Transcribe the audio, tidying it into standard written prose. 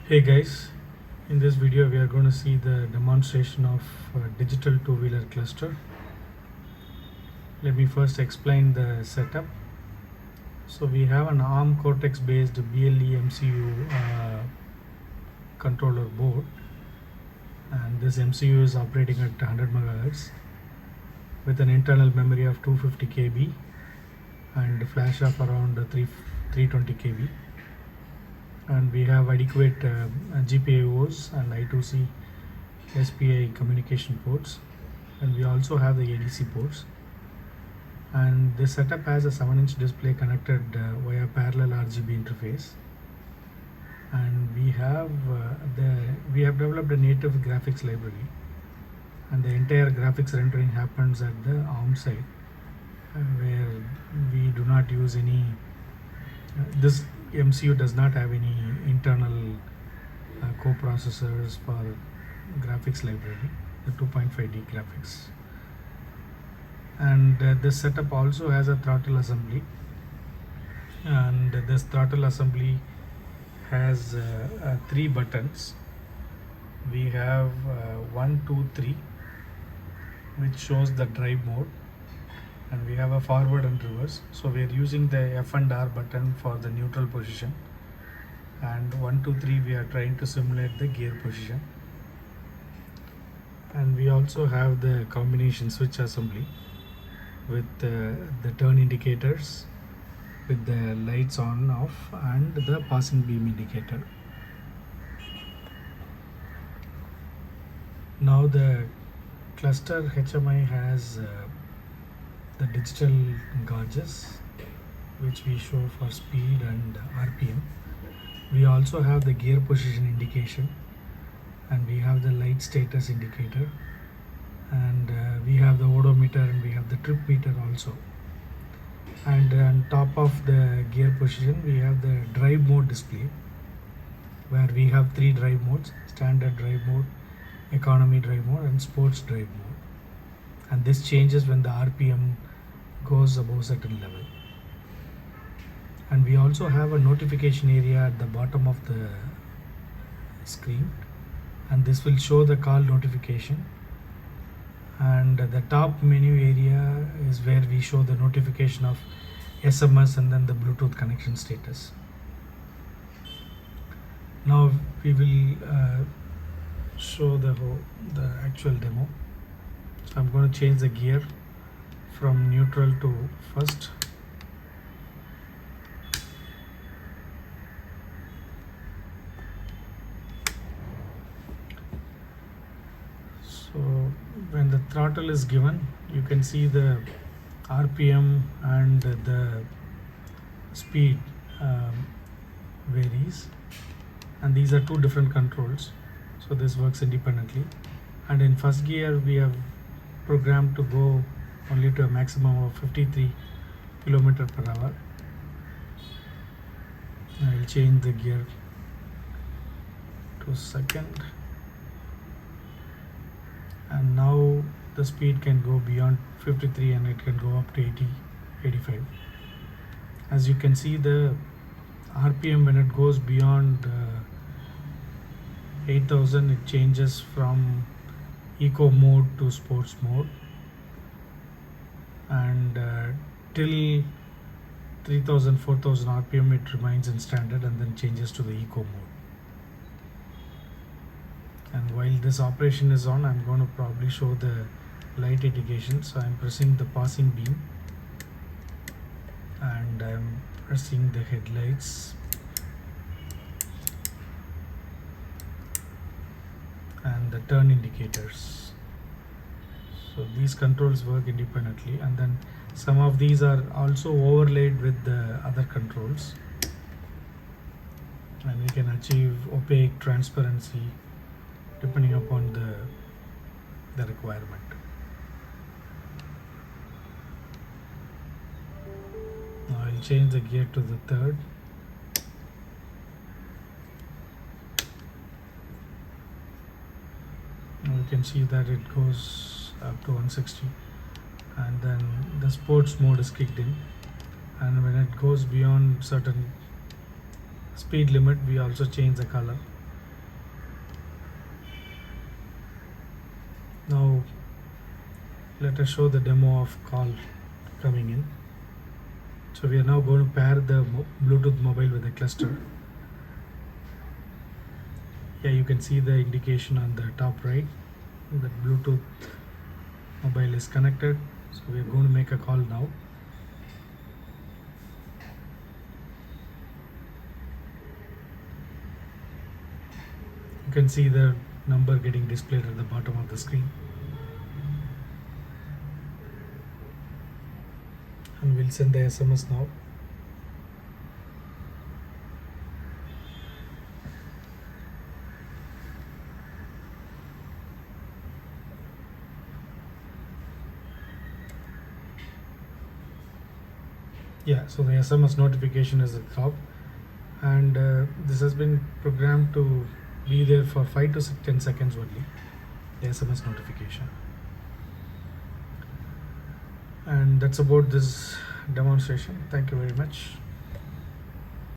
Hey guys, in this video we are going to see the demonstration of digital two-wheeler cluster. Let me first explain the setup. So we have an ARM Cortex based BLE MCU controller board, and this MCU is operating at 100 MHz with an internal memory of 250 KB and flash of around 320 KB. And we have adequate GPIOs and I2C SPI communication ports, and we also have the ADC ports. And this setup has a 7-inch display connected via parallel RGB interface. And we have developed a native graphics library, and the entire graphics rendering happens at the ARM side, where we do not use any. This MCU does not have any internal coprocessors for graphics library, the 2.5D graphics. And this setup also has a throttle assembly, and this throttle assembly has 3 buttons. We have 1, 2, 3, which shows the drive mode, and we have a forward and reverse. So we are using the F and R button for the neutral position, and 1, 2, 3 we are trying to simulate the gear position. And we also have the combination switch assembly with the turn indicators, with the lights on off, and the passing beam indicator. Now the cluster HMI has the digital gauges, which we show for speed and RPM. We also have the gear position indication, and we have the light status indicator, and we have the odometer, and we have the trip meter also. And on top of the gear position we have the drive mode display, where we have 3 drive modes: standard drive mode, economy drive mode, and sports drive mode. And this changes when the RPM goes above certain level. And we also have a notification area at the bottom of the screen, and this will show the call notification. And the top menu area is where we show the notification of SMS and then the Bluetooth connection status. Now we will show the actual demo. So I'm going to change the gear from neutral to first. So when the throttle is given, you can see the RPM and the speed varies, and these are 2 different controls, so this works independently. And in first gear we have programmed to go only to a maximum of 53 km/h. I will change the gear to second, and now the speed can go beyond 53 and it can go up to 80, 85. As you can see, the RPM, when it goes beyond 8000, it changes from eco mode to sports mode, and till 3000, 4000 RPM it remains in standard and then changes to the eco mode. And while this operation is on, I'm going to probably show the light indication. So I'm pressing the passing beam, and I'm pressing the headlights, and the turn indicators. So these controls work independently, and then some of these are also overlaid with the other controls, and we can achieve opaque transparency depending upon the requirement. Now I'll change the gear to the third. Now you can see that it goes up to 160, and then the sports mode is kicked in, and when it goes beyond certain speed limit we also change the color. Now let us show the demo of call coming in. So we are now going to pair the Bluetooth mobile with the cluster. Yeah, you can see the indication on the top right that Bluetooth mobile is connected. So we are going to make a call now. You can see the number getting displayed at the bottom of the screen. And we'll send the SMS now. Yeah, so the SMS notification is at the top, and this has been programmed to be there for 5 to 10 seconds only, the SMS notification. And that's about this demonstration. Thank you very much.